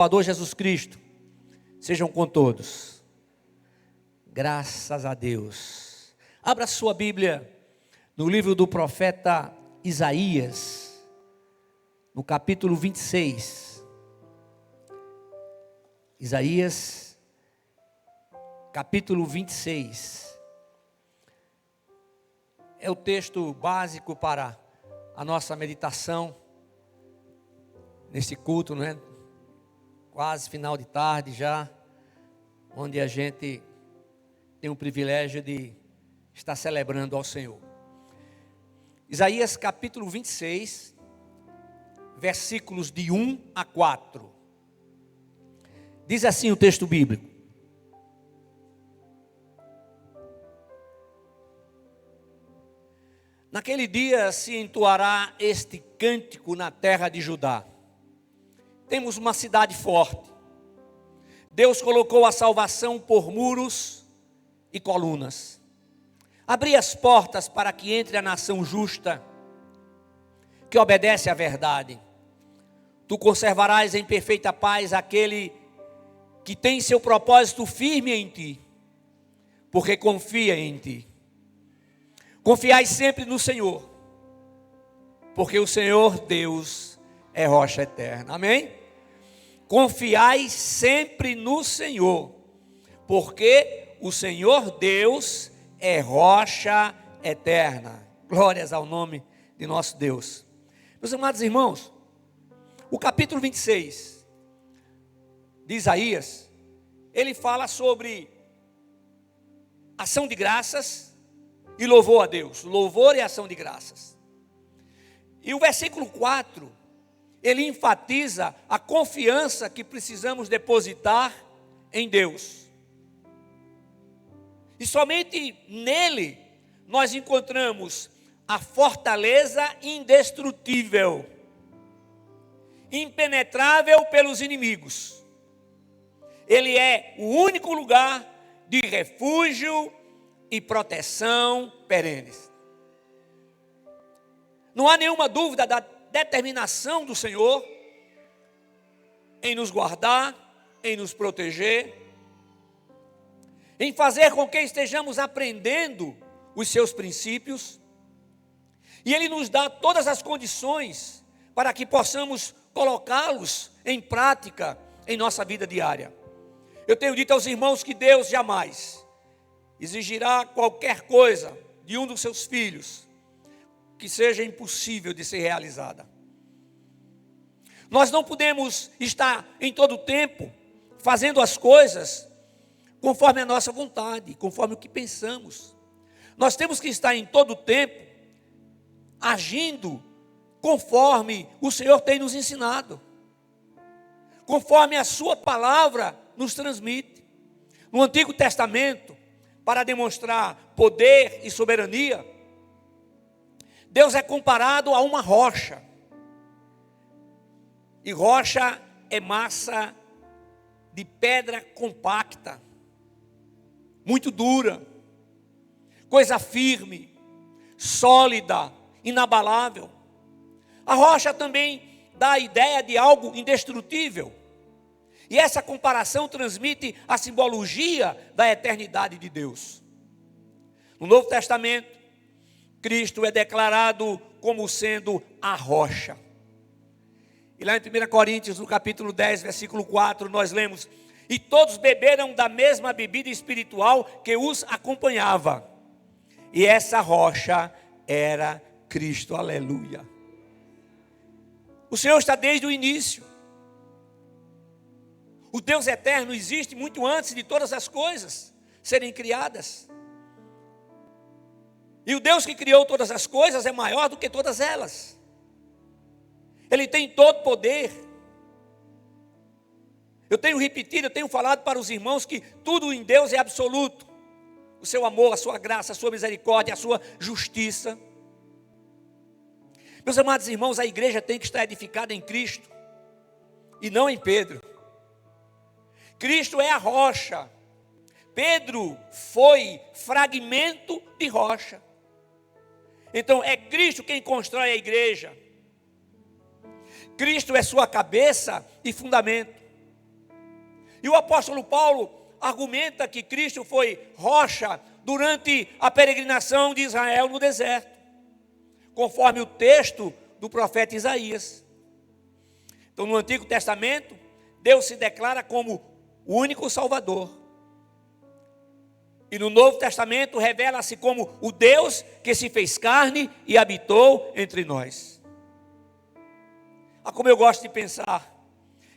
Salvador Jesus Cristo, sejam com todos. Graças a Deus. Abra sua Bíblia no livro do profeta Isaías, no capítulo 26. Isaías, capítulo 26. É o texto básico para a nossa meditação nesse culto, não é? Quase final de tarde já, onde a gente tem o privilégio de estar celebrando ao Senhor. Isaías capítulo 26, versículos de 1 a 4. Diz assim o texto bíblico: Naquele dia se entoará este cântico na terra de Judá. Temos uma cidade forte. Deus colocou a salvação por muros e colunas. Abri as portas para que entre a nação justa, que obedece à verdade. Tu conservarás em perfeita paz aquele que tem seu propósito firme em ti, porque confia em ti. Confiai sempre no Senhor, porque o Senhor Deus é rocha eterna. Amém? Confiai sempre no Senhor, porque o Senhor Deus é rocha eterna. Glórias ao nome de nosso Deus. Meus amados irmãos, o capítulo 26 de Isaías, ele fala sobre ação de graças e louvor a Deus. Louvor e ação de graças. E o versículo 4, ele enfatiza a confiança que precisamos depositar em Deus. E somente nele nós encontramos a fortaleza indestrutível, impenetrável pelos inimigos. Ele é o único lugar de refúgio e proteção perenes. Não há nenhuma dúvida da determinação do Senhor em nos guardar, em nos proteger, em fazer com que estejamos aprendendo os seus princípios, e Ele nos dá todas as condições para que possamos colocá-los em prática em nossa vida diária. Eu tenho dito aos irmãos que Deus jamais exigirá qualquer coisa de um dos seus filhos que seja impossível de ser realizada. Nós não podemos estar em todo o tempo fazendo as coisas conforme a nossa vontade, conforme o que pensamos. Nós temos que estar em todo o tempo agindo conforme o Senhor tem nos ensinado, conforme a sua palavra nos transmite. No Antigo Testamento, para demonstrar poder e soberania, Deus é comparado a uma rocha. E rocha é massa de pedra compacta, muito dura, coisa firme, sólida, inabalável. A rocha também dá a ideia de algo indestrutível. E essa comparação transmite a simbologia da eternidade de Deus. No Novo Testamento, Cristo é declarado como sendo a rocha. E lá em 1 Coríntios, no capítulo 10, versículo 4, nós lemos: E todos beberam da mesma bebida espiritual que os acompanhava. E essa rocha era Cristo. Aleluia. O Senhor está desde o início. O Deus eterno existe muito antes de todas as coisas serem criadas. E o Deus que criou todas as coisas é maior do que todas elas. Ele tem todo poder. Eu tenho repetido, eu tenho falado para os irmãos que tudo em Deus é absoluto. O seu amor, a sua graça, a sua misericórdia, a sua justiça. Meus amados irmãos, a igreja tem que estar edificada em Cristo e não em Pedro. Cristo é a rocha. Pedro foi fragmento de rocha. Então é Cristo quem constrói a igreja. Cristo é sua cabeça e fundamento. E o apóstolo Paulo argumenta que Cristo foi rocha durante a peregrinação de Israel no deserto, conforme o texto do profeta Isaías. Então, no Antigo Testamento, Deus se declara como o único Salvador. E no Novo Testamento revela-se como o Deus que se fez carne e habitou entre nós. Como eu gosto de pensar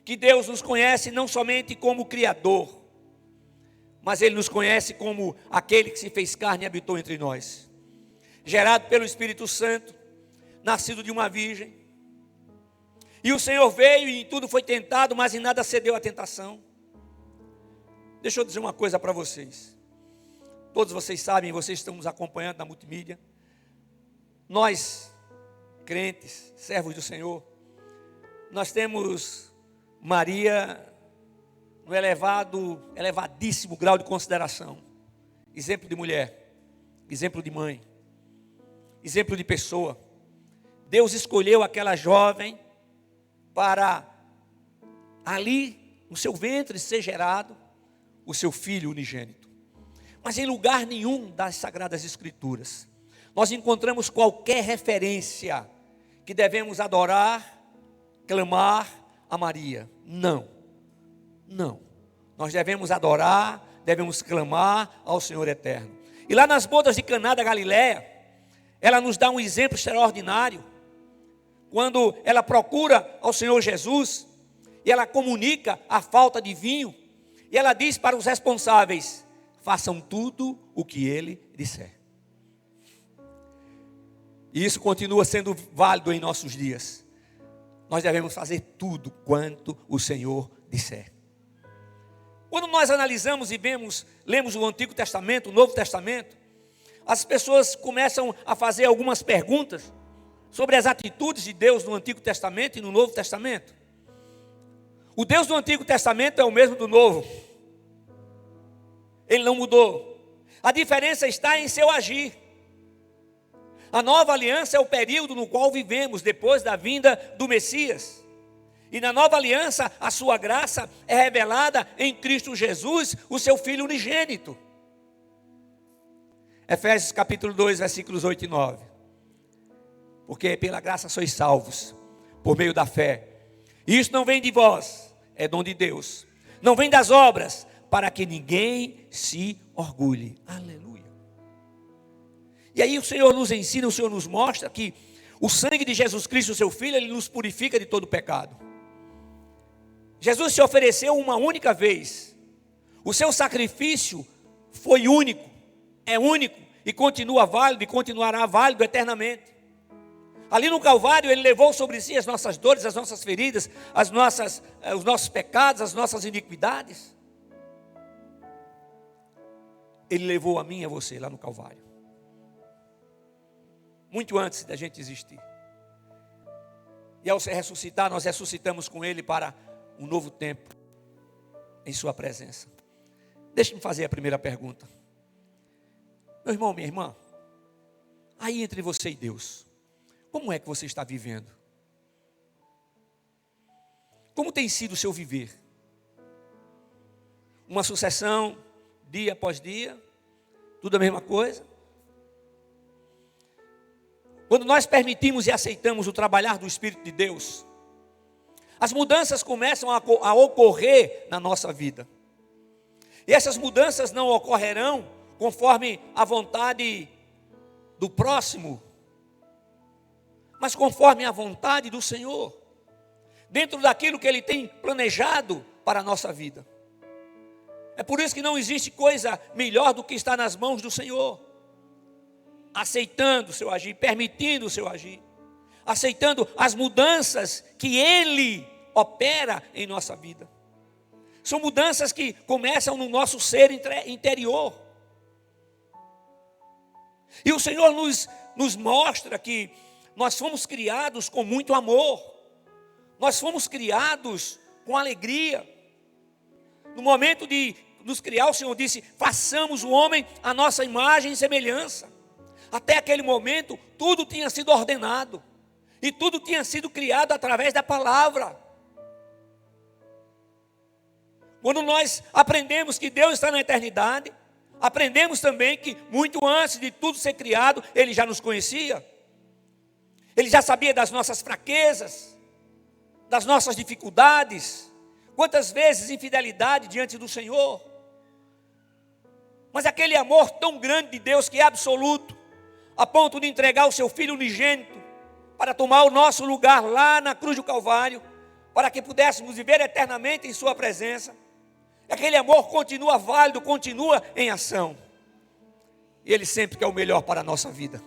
que Deus nos conhece não somente como Criador, mas Ele nos conhece como aquele que se fez carne e habitou entre nós. Gerado pelo Espírito Santo, nascido de uma virgem. E o Senhor veio e em tudo foi tentado, mas em nada cedeu à tentação. Deixa eu dizer uma coisa para vocês. Todos vocês sabem, vocês estão nos acompanhando na multimídia. Nós, crentes, servos do Senhor, nós temos Maria no elevadíssimo grau de consideração. Exemplo de mulher, exemplo de mãe, exemplo de pessoa. Deus escolheu aquela jovem para ali, no seu ventre, ser gerado o seu filho unigênito. Mas em lugar nenhum das Sagradas Escrituras nós encontramos qualquer referência que devemos adorar, clamar a Maria. Não. Nós devemos adorar, devemos clamar ao Senhor eterno. E lá nas bodas de Caná da Galileia, ela nos dá um exemplo extraordinário. Quando ela procura ao Senhor Jesus, e ela comunica a falta de vinho, e ela diz para os responsáveis: façam tudo o que ele disser. E isso continua sendo válido em nossos dias. Nós devemos fazer tudo quanto o Senhor disser. Quando nós analisamos e lemos o Antigo Testamento, o Novo Testamento, as pessoas começam a fazer algumas perguntas sobre as atitudes de Deus no Antigo Testamento e no Novo Testamento. O Deus do Antigo Testamento é o mesmo do Novo. Ele não mudou. A diferença está em seu agir. A nova aliança é o período no qual vivemos depois da vinda do Messias. E na nova aliança, a sua graça é revelada em Cristo Jesus, o seu Filho unigênito. Efésios capítulo 2, versículos 8 e 9. Porque pela graça sois salvos, por meio da fé. E isso não vem de vós, é dom de Deus. Não vem das obras, para que ninguém se orgulhe. Aleluia. E aí o Senhor nos ensina, o Senhor nos mostra que o sangue de Jesus Cristo, seu Filho, Ele nos purifica de todo pecado. Jesus se ofereceu uma única vez. O seu sacrifício foi único, é único e continua válido e continuará válido eternamente. Ali no Calvário Ele levou sobre si as nossas dores, as nossas feridas, os nossos pecados, as nossas iniquidades. Ele levou a mim e a você lá no Calvário. Muito antes da gente existir. E ao se ressuscitar, nós ressuscitamos com Ele para um novo tempo em sua presença. Deixe-me fazer a primeira pergunta. Meu irmão, minha irmã, aí entre você e Deus, como é que você está vivendo? Como tem sido o seu viver? Uma sucessão, dia após dia, tudo a mesma coisa? Quando nós permitimos e aceitamos o trabalhar do Espírito de Deus, as mudanças começam a ocorrer na nossa vida. E essas mudanças não ocorrerão conforme a vontade do próximo, mas conforme a vontade do Senhor, dentro daquilo que Ele tem planejado para a nossa vida. É por isso que não existe coisa melhor do que estar nas mãos do Senhor, aceitando o seu agir, permitindo o seu agir, aceitando as mudanças que Ele opera em nossa vida. São mudanças que começam no nosso ser interior. E o Senhor nos mostra que nós fomos criados com muito amor, nós fomos criados com alegria. No momento de nos criar, o Senhor disse: façamos o homem à nossa imagem e semelhança. Até aquele momento, tudo tinha sido ordenado, e tudo tinha sido criado através da palavra. Quando nós aprendemos que Deus está na eternidade, aprendemos também que muito antes de tudo ser criado, Ele já nos conhecia. Ele já sabia das nossas fraquezas, das nossas dificuldades, quantas vezes infidelidade diante do Senhor. Mas aquele amor tão grande de Deus que é absoluto, a ponto de entregar o seu Filho unigênito para tomar o nosso lugar lá na cruz do Calvário, para que pudéssemos viver eternamente em sua presença. Aquele amor continua válido, continua em ação. E Ele sempre quer o melhor para a nossa vida.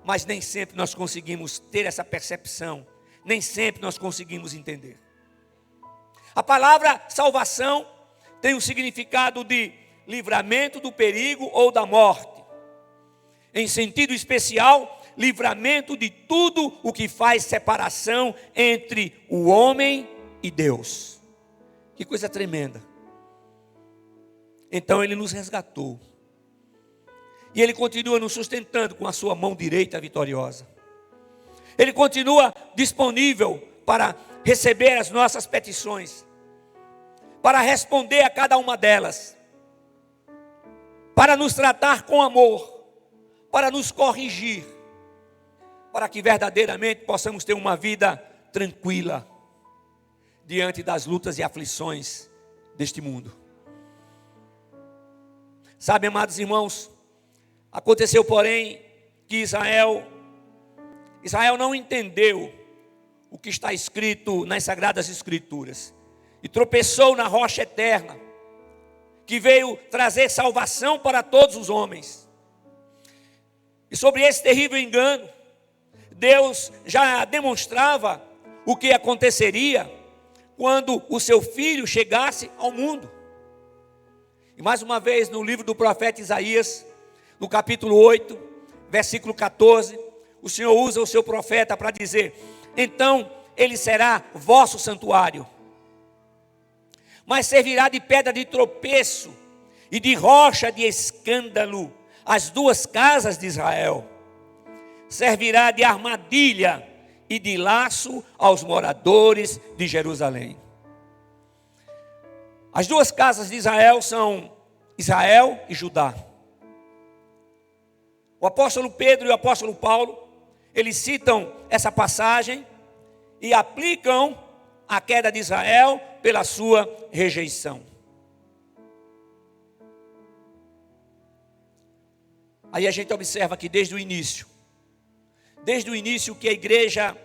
Mas nem sempre nós conseguimos ter essa percepção, nem sempre nós conseguimos entender. A palavra salvação tem um significado de livramento do perigo ou da morte. Em sentido especial, livramento de tudo o que faz separação entre o homem e Deus. Que coisa tremenda. Então Ele nos resgatou. E Ele continua nos sustentando com a sua mão direita vitoriosa. Ele continua disponível para receber as nossas petições, para responder a cada uma delas, para nos tratar com amor, para nos corrigir, para que verdadeiramente possamos ter uma vida tranquila diante das lutas e aflições deste mundo. Sabe, amados irmãos, aconteceu, porém, que Israel não entendeu o que está escrito nas Sagradas Escrituras e tropeçou na rocha eterna, que veio trazer salvação para todos os homens. E sobre esse terrível engano, Deus já demonstrava o que aconteceria quando o seu Filho chegasse ao mundo. E mais uma vez no livro do profeta Isaías, no capítulo 8, versículo 14, o Senhor usa o seu profeta para dizer: então ele será vosso santuário, mas servirá de pedra de tropeço e de rocha de escândalo as duas casas de Israel. Servirá de armadilha e de laço aos moradores de Jerusalém. As duas casas de Israel são Israel e Judá. O apóstolo Pedro e o apóstolo Paulo, eles citam essa passagem e aplicam a queda de Israel pela sua rejeição. Aí a gente observa que desde o início que a igreja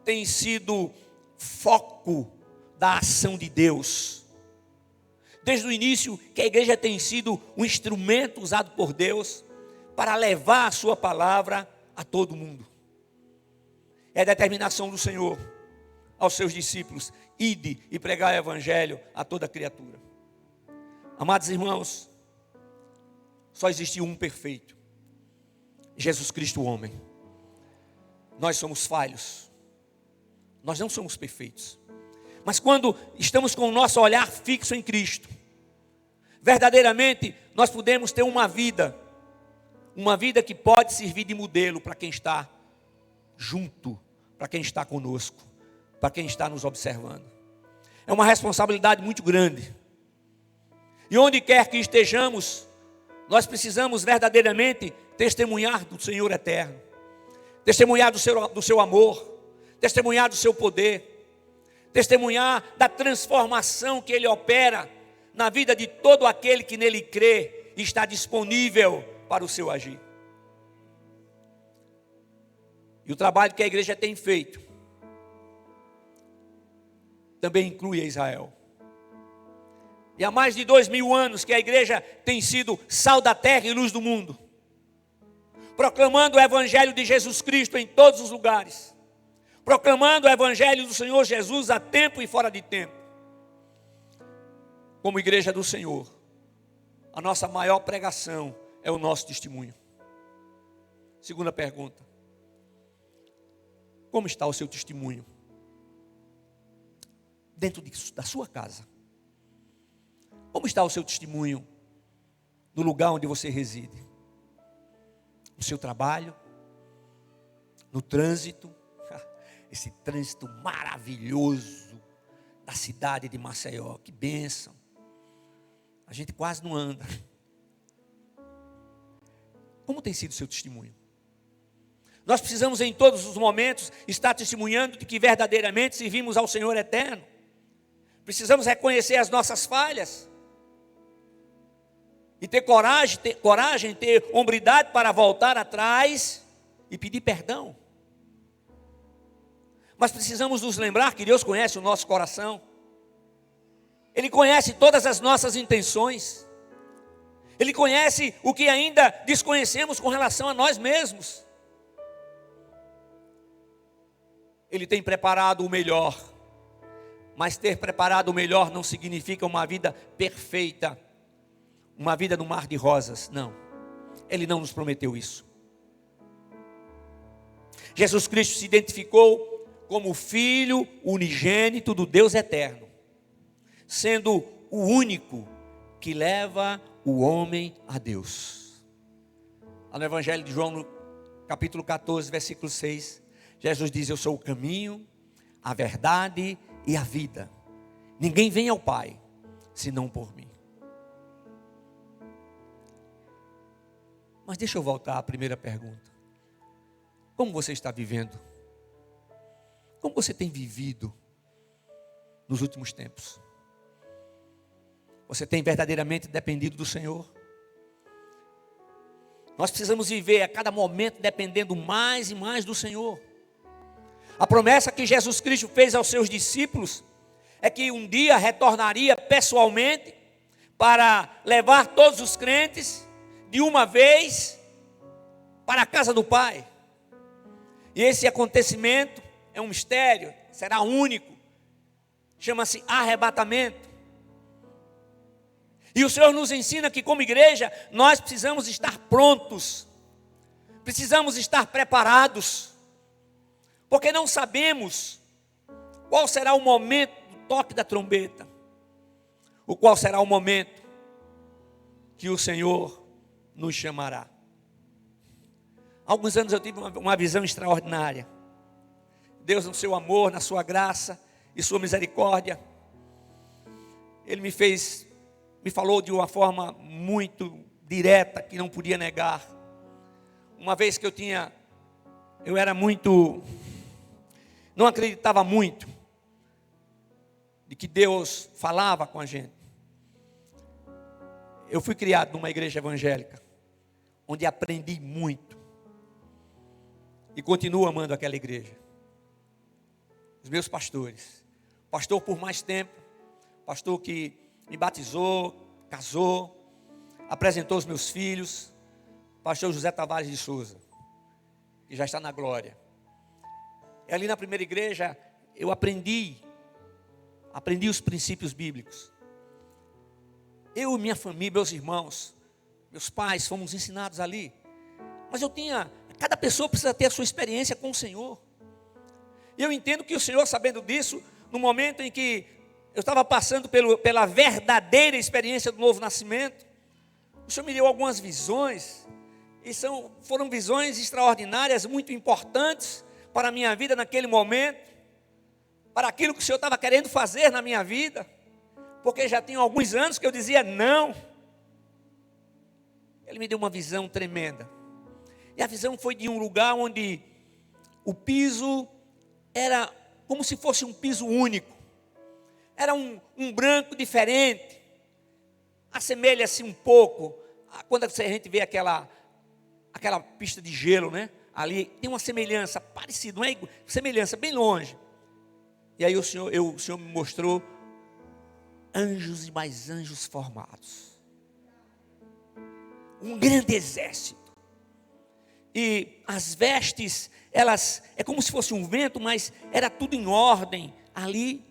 tem sido foco da ação de Deus. Desde o início que a igreja tem sido um instrumento usado por Deus para levar a sua palavra a todo mundo. É a determinação do Senhor aos seus discípulos: ide e pregai o evangelho a toda criatura. Amados irmãos, só existe um perfeito: Jesus Cristo, o homem. Nós somos falhos, nós não somos perfeitos, mas quando estamos com o nosso olhar fixo em Cristo, verdadeiramente nós podemos ter uma vida que pode servir de modelo para quem está junto, para quem está conosco, para quem está nos observando. É uma responsabilidade muito grande, e onde quer que estejamos, nós precisamos verdadeiramente testemunhar do Senhor eterno, testemunhar do seu amor, testemunhar do seu poder, testemunhar da transformação que Ele opera na vida de todo aquele que nele crê e está disponível para o seu agir. E o trabalho que a igreja tem feito também inclui a Israel. E há mais de 2000 anos que a igreja tem sido sal da terra e luz do mundo, proclamando o evangelho de Jesus Cristo em todos os lugares, proclamando o evangelho do Senhor Jesus a tempo e fora de tempo. Como igreja do Senhor, a nossa maior pregação é o nosso testemunho. Segunda pergunta: como está o seu testemunho dentro da sua casa? Como está o seu testemunho no lugar onde você reside? No seu trabalho, no trânsito, esse trânsito maravilhoso da cidade de Maceió. Que bênção. A gente quase não anda. Como tem sido o seu testemunho? Nós precisamos em todos os momentos estar testemunhando de que verdadeiramente servimos ao Senhor eterno. Precisamos reconhecer as nossas falhas. E ter coragem, ter hombridade para voltar atrás e pedir perdão. Mas precisamos nos lembrar que Deus conhece o nosso coração. Ele conhece todas as nossas intenções. Ele conhece o que ainda desconhecemos com relação a nós mesmos. Ele tem preparado o melhor. Mas ter preparado o melhor não significa uma vida perfeita, uma vida no mar de rosas. Não, Ele não nos prometeu isso. Jesus Cristo se identificou como o Filho unigênito do Deus eterno, sendo o único que leva o homem a Deus. Lá no Evangelho de João, no capítulo 14, versículo 6, Jesus diz: eu sou o caminho, a verdade e a vida. Ninguém vem ao Pai, senão por mim. Mas deixa eu voltar à primeira pergunta. Como você está vivendo? Como você tem vivido nos últimos tempos? Você tem verdadeiramente dependido do Senhor? Nós precisamos viver a cada momento dependendo mais e mais do Senhor. A promessa que Jesus Cristo fez aos seus discípulos é que um dia retornaria pessoalmente para levar todos os crentes de uma vez para a casa do Pai. E esse acontecimento é um mistério, será único, chama-se arrebatamento. E o Senhor nos ensina que como igreja nós precisamos estar prontos, precisamos estar preparados, porque não sabemos qual será o momento do toque da trombeta, ou qual será o momento que o Senhor nos chamará. Há alguns anos eu tive uma visão extraordinária. Deus, no seu amor, na sua graça e sua misericórdia, Ele me falou de uma forma muito direta, que não podia negar. Uma vez que não acreditava muito de que Deus falava com a gente. Eu fui criado numa igreja evangélica, onde aprendi muito, e continuo amando aquela igreja. Os meus pastores, pastor por mais tempo, pastor que me batizou, casou, apresentou os meus filhos, pastor José Tavares de Souza, que já está na glória. E ali na primeira igreja eu aprendi os princípios bíblicos. Eu e minha família, meus irmãos, meus pais, fomos ensinados ali. Mas cada pessoa precisa ter a sua experiência com o Senhor. E eu entendo que o Senhor, sabendo disso, no momento em que eu estava passando pela verdadeira experiência do novo nascimento, o Senhor me deu algumas visões, e foram visões extraordinárias, muito importantes para a minha vida naquele momento, para aquilo que o Senhor estava querendo fazer na minha vida, porque já tinha alguns anos que eu dizia não. Ele me deu uma visão tremenda, e a visão foi de um lugar onde o piso era como se fosse um piso único, era um branco diferente, assemelha-se um pouco a quando a gente vê aquela pista de gelo, né? Ali tem uma semelhança parecida, não é semelhança, bem longe. E aí o Senhor me mostrou anjos e mais anjos formados, um grande exército. E as vestes, elas, é como se fosse um vento, mas era tudo em ordem ali.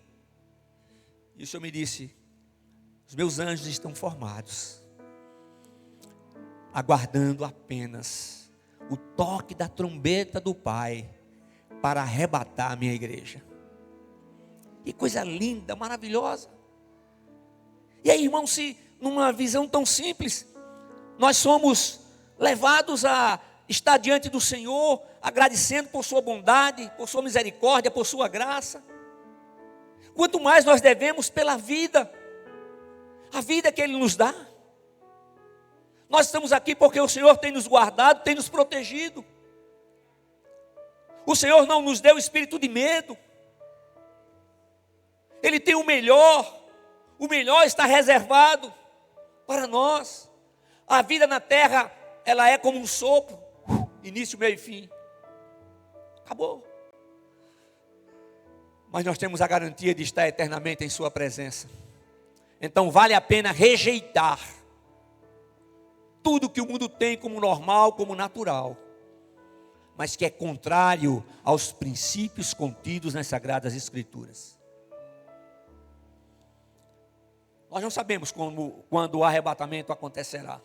E o Senhor me disse: os meus anjos estão formados, aguardando apenas o toque da trombeta do Pai para arrebatar a minha igreja. Que coisa linda, maravilhosa. E aí, irmão, se numa visão tão simples, nós somos levados a estar diante do Senhor, agradecendo por sua bondade, por sua misericórdia, por sua graça. Quanto mais nós devemos pela vida, a vida que Ele nos dá. Nós estamos aqui porque o Senhor tem nos guardado, tem nos protegido. O Senhor não nos deu espírito de medo. Ele tem o melhor está reservado para nós. A vida na terra, ela é como um sopro, início, meio e fim. Acabou. Mas nós temos a garantia de estar eternamente em sua presença. Então vale a pena rejeitar tudo que o mundo tem como normal, como natural, mas que é contrário aos princípios contidos nas Sagradas Escrituras. Nós não sabemos quando o arrebatamento acontecerá.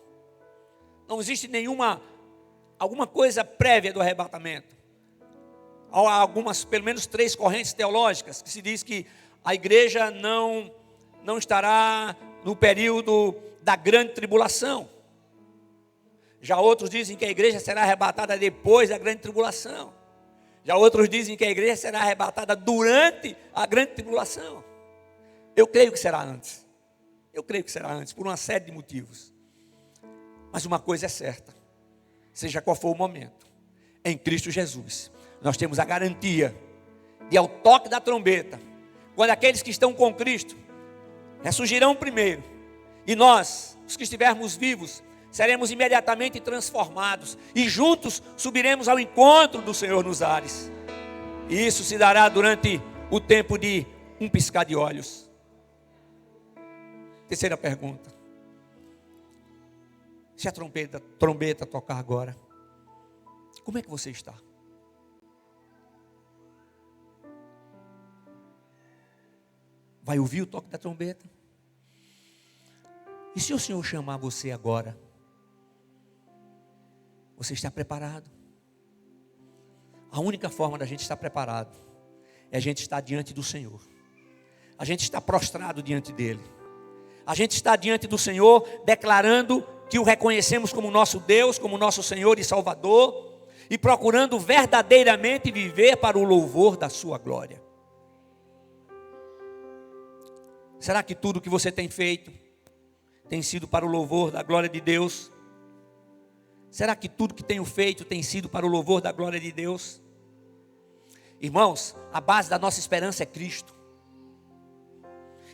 Não existe alguma coisa prévia do arrebatamento. Há algumas, pelo menos 3 correntes teológicas, que se diz que a igreja não estará no período da grande tribulação. Já outros dizem que a igreja será arrebatada depois da grande tribulação. Já outros dizem que a igreja será arrebatada durante a grande tribulação. Eu creio que será antes. Por uma série de motivos. Mas uma coisa é certa, seja qual for o momento, em Cristo Jesus, nós temos a garantia de, ao toque da trombeta, quando aqueles que estão com Cristo ressurgirão primeiro, e nós, os que estivermos vivos, seremos imediatamente transformados, e juntos subiremos ao encontro do Senhor nos ares. E isso se dará durante o tempo de um piscar de olhos. Terceira pergunta: se a trombeta tocar agora, como é que você está? Vai ouvir o toque da trombeta? E se o Senhor chamar você agora, você está preparado? A única forma da gente estar preparado é a gente estar diante do Senhor. A gente está prostrado diante dEle. A gente está diante do Senhor declarando que o reconhecemos como nosso Deus, como nosso Senhor e Salvador, e procurando verdadeiramente viver para o louvor da sua glória. Será que tudo que você tem feito tem sido para o louvor da glória de Deus? Será que tudo que tenho feito tem sido para o louvor da glória de Deus? Irmãos, a base da nossa esperança é Cristo.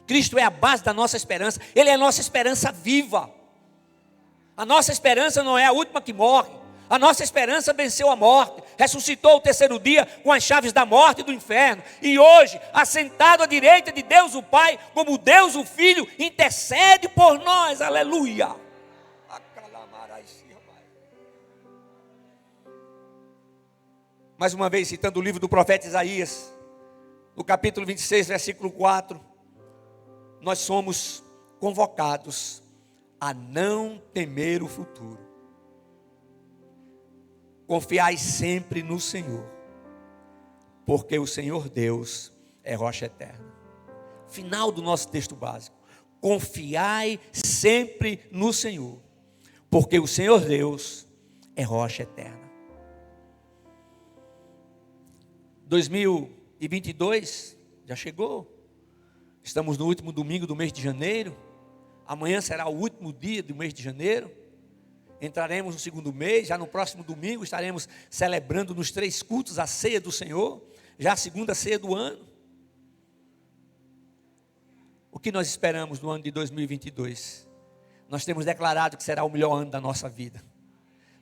Cristo é a base da nossa esperança. Ele é a nossa esperança viva. A nossa esperança não é a última que morre. A nossa esperança venceu a morte, ressuscitou ao terceiro dia com as chaves da morte e do inferno. E hoje, assentado à direita de Deus o Pai, como Deus o Filho, intercede por nós. Aleluia. Mais uma vez, citando o livro do profeta Isaías, no capítulo 26, versículo 4, nós somos convocados a não temer o futuro. Confiai sempre no Senhor, porque o Senhor Deus é rocha eterna. Final do nosso texto básico. Confiai sempre no Senhor, porque o Senhor Deus é rocha eterna. 2022 já chegou. Estamos no último domingo do mês de janeiro. Amanhã será o último dia do mês de janeiro. Entraremos no segundo mês. Já no próximo domingo estaremos celebrando nos 3 cultos a ceia do Senhor. Já a segunda ceia do ano. O que nós esperamos no ano de 2022? Nós temos declarado que será o melhor ano da nossa vida.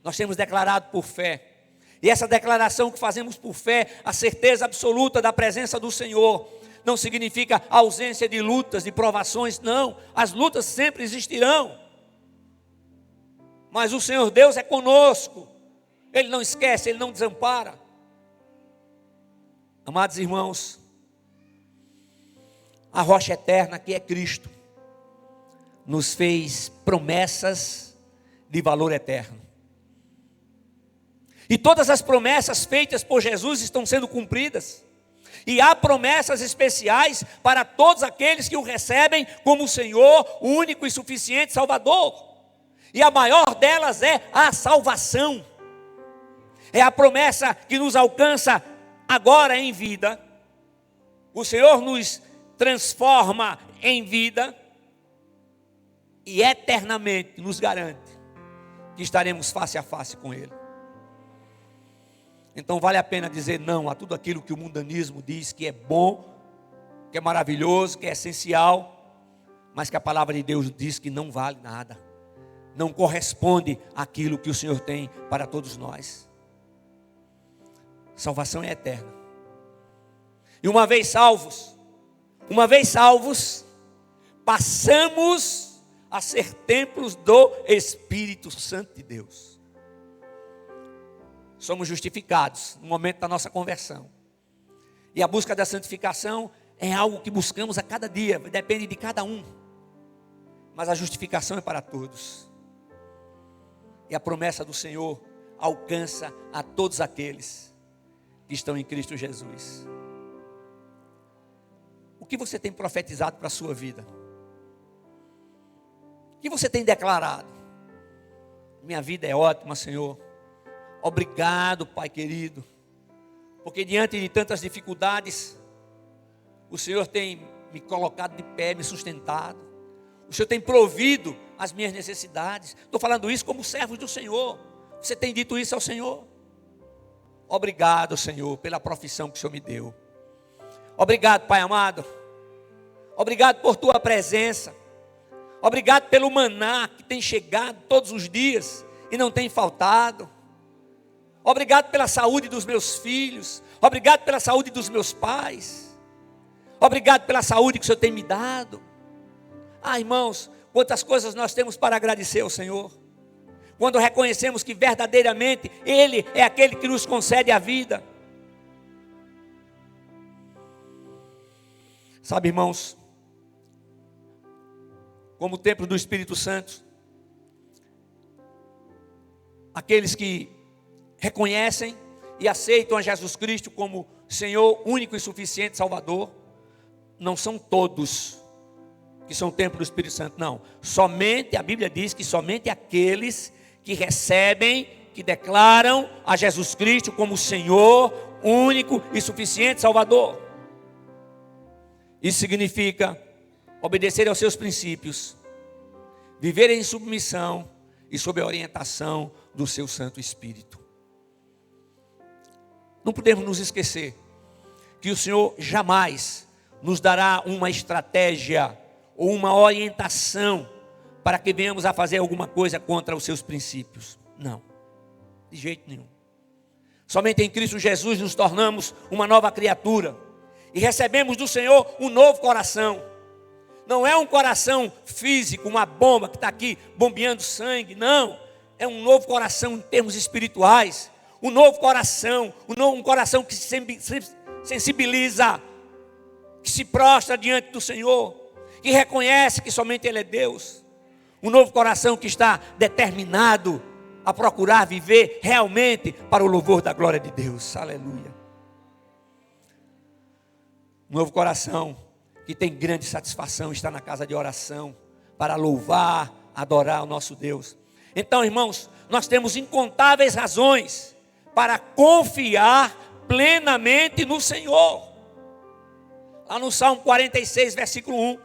Nós temos declarado por fé. E essa declaração que fazemos por fé, a certeza absoluta da presença do Senhor, não significa ausência de lutas, de provações, não. As lutas sempre existirão. Mas o Senhor Deus é conosco. Ele não esquece, Ele não desampara. Amados irmãos, a rocha eterna que é Cristo, nos fez promessas de valor eterno. E todas as promessas feitas por Jesus estão sendo cumpridas. E há promessas especiais para todos aqueles que o recebem como o Senhor, o único e suficiente Salvador. E a maior delas é a salvação. É a promessa que nos alcança agora em vida. O Senhor nos transforma em vida e eternamente nos garante que estaremos face a face com Ele. Então vale a pena dizer não a tudo aquilo que o mundanismo diz que é bom, que é maravilhoso, que é essencial, mas que a palavra de Deus diz que não vale nada, não corresponde àquilo que o Senhor tem para todos nós. Salvação é eterna. E uma vez salvos, passamos a ser templos do Espírito Santo de Deus. Somos justificados no momento da nossa conversão. E a busca da santificação é algo que buscamos a cada dia, depende de cada um. Mas a justificação é para todos. E a promessa do Senhor alcança a todos aqueles que estão em Cristo Jesus. O que você tem profetizado para a sua vida? O que você tem declarado? Minha vida é ótima, Senhor. Obrigado, Pai querido, porque diante de tantas dificuldades, o Senhor tem me colocado de pé, me sustentado. O Senhor tem provido as minhas necessidades. Estou falando isso como servo do Senhor. Você tem dito isso ao Senhor? Obrigado, Senhor, pela profissão que o Senhor me deu. Obrigado, Pai amado. Obrigado por Tua presença. Obrigado pelo maná que tem chegado todos os dias e não tem faltado. Obrigado pela saúde dos meus filhos. Obrigado pela saúde dos meus pais. Obrigado pela saúde que o Senhor tem me dado. Irmãos, quantas coisas nós temos para agradecer ao Senhor. Quando reconhecemos que verdadeiramente Ele é aquele que nos concede a vida. Sabe, irmãos, como o templo do Espírito Santo, aqueles que reconhecem e aceitam a Jesus Cristo como Senhor único e suficiente Salvador, não são todos que são templo do Espírito Santo, não. Somente, a Bíblia diz que somente aqueles que recebem, que declaram a Jesus Cristo como Senhor único e suficiente Salvador. Isso significa obedecer aos seus princípios, viver em submissão e sob a orientação do seu Santo Espírito. Não podemos nos esquecer que o Senhor jamais nos dará uma estratégia ou uma orientação para que venhamos a fazer alguma coisa contra os seus princípios. Não, de jeito nenhum. Somente em Cristo Jesus nos tornamos uma nova criatura e recebemos do Senhor um novo coração. Não é um coração físico, uma bomba que está aqui bombeando sangue, não. É um novo coração em termos espirituais. Um novo coração, um coração que se sensibiliza, que se prostra diante do Senhor, que reconhece que somente Ele é Deus. Um novo coração que está determinado a procurar viver realmente para o louvor da glória de Deus. Aleluia. Um novo coração que tem grande satisfação estar na casa de oração para louvar, adorar o nosso Deus. Então, irmãos, nós temos incontáveis razões para confiar plenamente no Senhor. Lá no Salmo 46, versículo 1,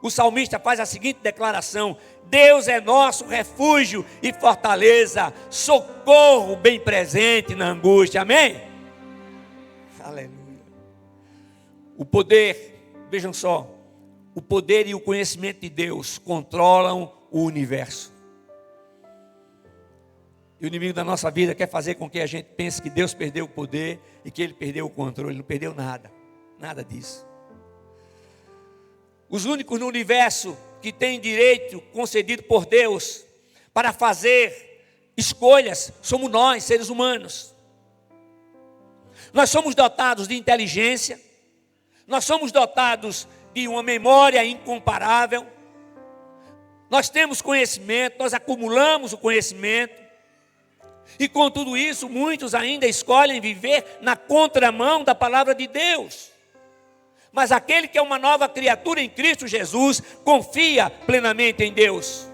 o salmista faz a seguinte declaração: Deus é nosso refúgio e fortaleza, socorro bem presente na angústia. Amém? Aleluia. O poder, vejam só, o poder e o conhecimento de Deus controlam o universo. E o inimigo da nossa vida quer fazer com que a gente pense que Deus perdeu o poder e que Ele perdeu o controle. Ele não perdeu nada, nada disso. Os únicos no universo que têm direito concedido por Deus para fazer escolhas somos nós, seres humanos. Nós somos dotados de inteligência, nós somos dotados de uma memória incomparável, nós temos conhecimento, nós acumulamos o conhecimento. E com tudo isso, muitos ainda escolhem viver na contramão da palavra de Deus. Mas aquele que é uma nova criatura em Cristo Jesus, confia plenamente em Deus.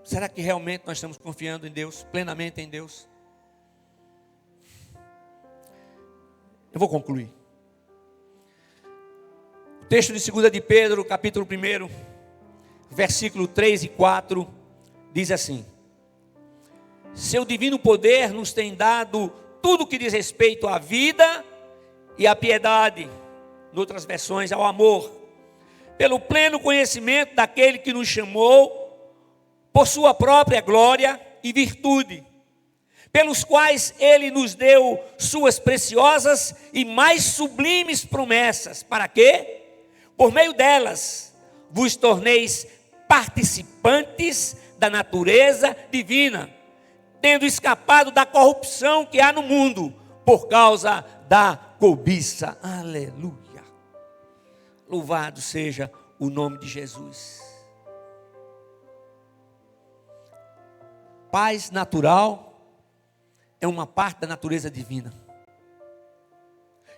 Será que realmente nós estamos confiando em Deus, plenamente em Deus? Eu vou concluir. O texto de 2 de Pedro, capítulo 1, versículo 3 e 4, diz assim: seu divino poder nos tem dado tudo o que diz respeito à vida e à piedade, em outras versões, ao amor, pelo pleno conhecimento daquele que nos chamou por sua própria glória e virtude, pelos quais ele nos deu suas preciosas e mais sublimes promessas, para que, por meio delas, vos torneis participantes da natureza divina, tendo escapado da corrupção que há no mundo, por causa da cobiça. Aleluia! Louvado seja o nome de Jesus. Paz natural é uma parte da natureza divina.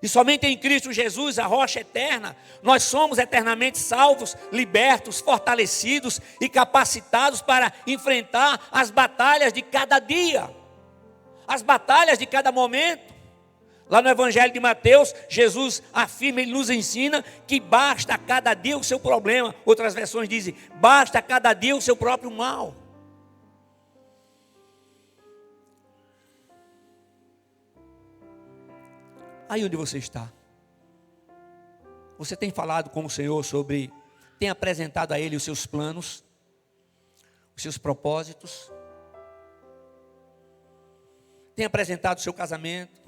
E somente em Cristo Jesus, a rocha eterna, nós somos eternamente salvos, libertos, fortalecidos e capacitados para enfrentar as batalhas de cada dia, as batalhas de cada momento. Lá no Evangelho de Mateus, Jesus afirma, ele nos ensina que basta a cada dia o seu problema. Outras versões dizem, basta a cada dia o seu próprio mal. Aí onde você está? Você tem falado com o Senhor sobre, tem apresentado a Ele os seus planos, os seus propósitos? Tem apresentado o seu casamento?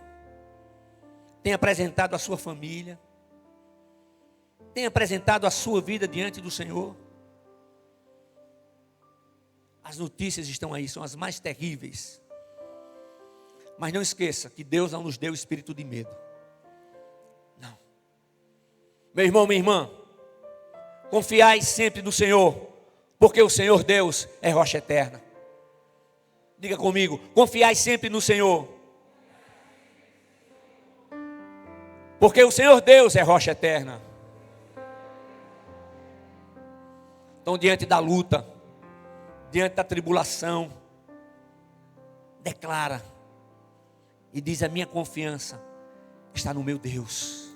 Tem apresentado a sua família? Tem apresentado a sua vida diante do Senhor? As notícias estão aí, são as mais terríveis. Mas não esqueça que Deus não nos deu espírito de medo. Não. Meu irmão, minha irmã, confiai sempre no Senhor, porque o Senhor Deus é rocha eterna. Diga comigo, confiai sempre no Senhor, porque o Senhor Deus é rocha eterna. Então, diante da luta, diante da tribulação, declara e diz: a minha confiança está no meu Deus,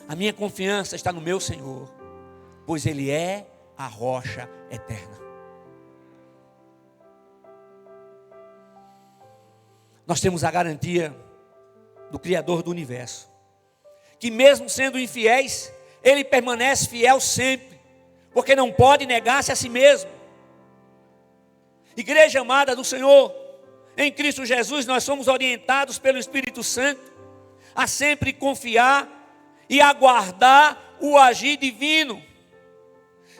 a minha confiança está no meu Senhor, pois Ele é a rocha eterna. Nós temos a garantia do Criador do universo, que mesmo sendo infiéis, Ele permanece fiel sempre, porque não pode negar-se a si mesmo. Igreja amada do Senhor, em Cristo Jesus nós somos orientados pelo Espírito Santo a sempre confiar e aguardar o agir divino,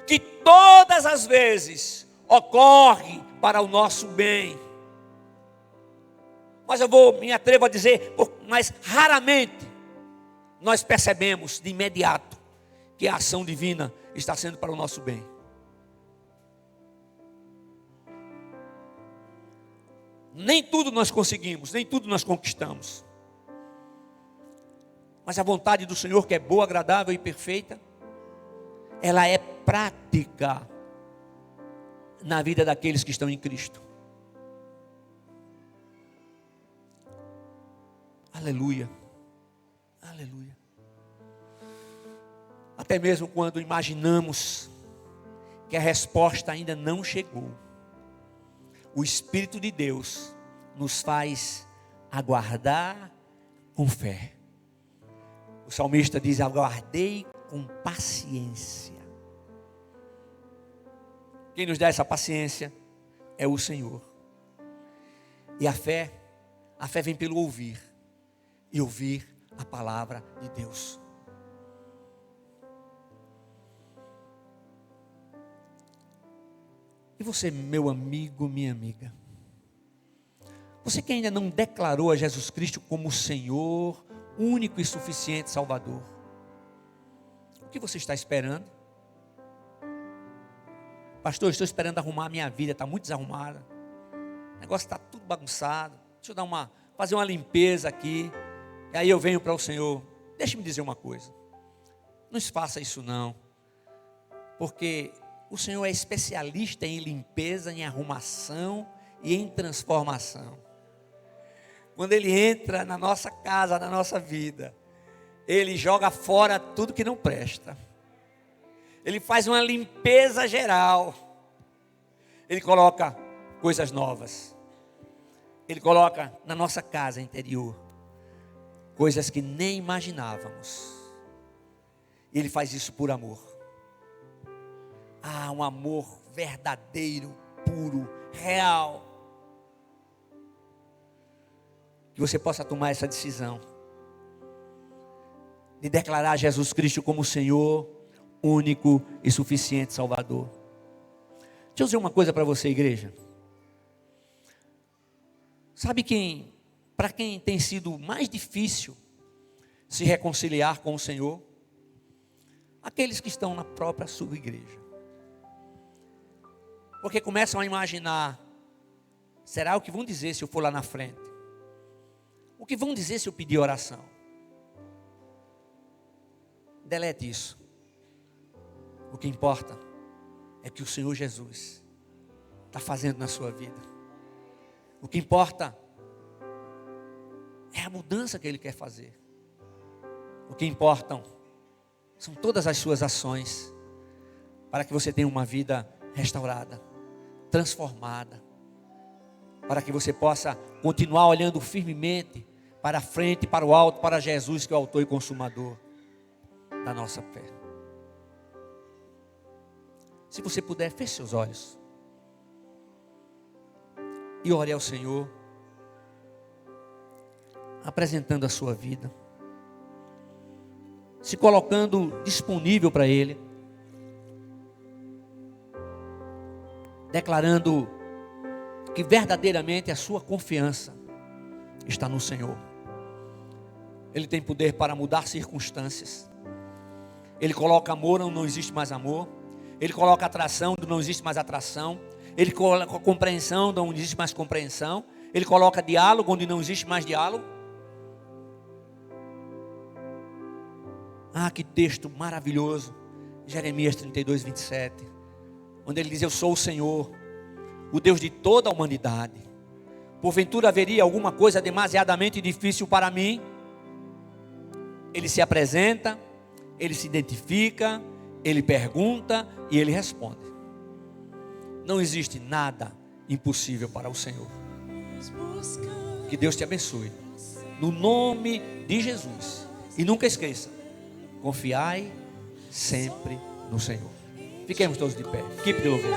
que todas as vezes ocorre para o nosso bem. Mas eu me atrevo a dizer, mas raramente nós percebemos de imediato que a ação divina está sendo para o nosso bem. Nem tudo nós conseguimos, nem tudo nós conquistamos. Mas a vontade do Senhor, que é boa, agradável e perfeita, ela é prática na vida daqueles que estão em Cristo. Aleluia, aleluia. Até mesmo quando imaginamos que a resposta ainda não chegou, o Espírito de Deus nos faz aguardar com fé. O salmista diz: aguardei com paciência. Quem nos dá essa paciência é o Senhor. E a fé vem pelo ouvir, e ouvir a palavra de Deus. E você, meu amigo, minha amiga, você que ainda não declarou a Jesus Cristo como Senhor, único e suficiente Salvador, o que você está esperando? Pastor, estou esperando arrumar a minha vida, está muito desarrumada, o negócio está tudo bagunçado, deixa eu fazer uma limpeza aqui, e aí eu venho para o Senhor. Deixe-me dizer uma coisa, não faça isso não, porque o Senhor é especialista em limpeza, em arrumação e em transformação. Quando Ele entra na nossa casa, na nossa vida, Ele joga fora tudo que não presta. Ele faz uma limpeza geral. Ele coloca coisas novas. Ele coloca na nossa casa interior coisas que nem imaginávamos. Ele faz isso por amor. Um amor verdadeiro, puro, real. Que você possa tomar essa decisão de declarar Jesus Cristo como Senhor, único e suficiente Salvador. Deixa eu dizer uma coisa para você, igreja. Sabe para quem tem sido mais difícil se reconciliar com o Senhor? Aqueles que estão na própria sua igreja. Porque começam a imaginar: será o que vão dizer se eu for lá na frente? O que vão dizer se eu pedir oração? Delete isso. O que importa é que o Senhor Jesus está fazendo na sua vida. O que importa é a mudança que Ele quer fazer. O que importam são todas as suas ações para que você tenha uma vida restaurada, transformada, para que você possa continuar olhando firmemente para a frente, para o alto, para Jesus, que é o autor e consumador da nossa fé. Se você puder, feche seus olhos e ore ao Senhor, apresentando a sua vida, se colocando disponível para Ele, declarando que verdadeiramente a sua confiança está no Senhor. Ele tem poder para mudar circunstâncias. Ele coloca amor onde não existe mais amor. Ele coloca atração onde não existe mais atração. Ele coloca compreensão onde não existe mais compreensão. Ele coloca diálogo onde não existe mais diálogo. Que texto maravilhoso. Jeremias 32, 27. Onde ele diz: eu sou o Senhor, o Deus de toda a humanidade. Porventura haveria alguma coisa demasiadamente difícil para mim? Ele se apresenta, ele se identifica, ele pergunta e ele responde. Não existe nada impossível para o Senhor. Que Deus te abençoe, no nome de Jesus. E nunca esqueça: confiai sempre no Senhor. Fiquemos todos de pé. Equipe de louvor.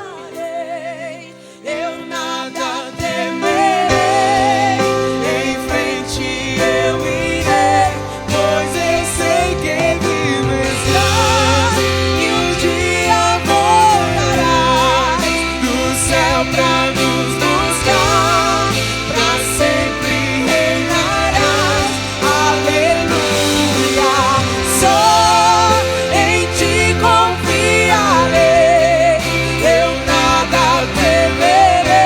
Eu nada temerei, em frente eu irei, pois eu sei que vivo estás, e um dia voltarás do céu pra nos buscar, pra sempre reinarás, aleluia. Só em ti confiarei, eu nada temerei,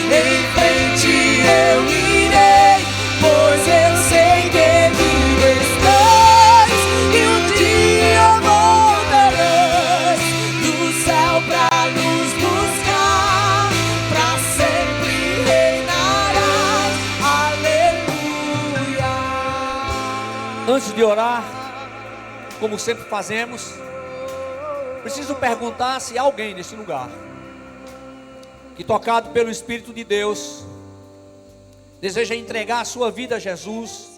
em frente eu irei, pois eu sei que vivo estás, e um dia voltarás do céu pra nos buscar, pra sempre reinarás, aleluia. Antes de orar, como sempre fazemos, preciso perguntar se há alguém neste lugar que, tocado pelo Espírito de Deus, deseja entregar a sua vida a Jesus,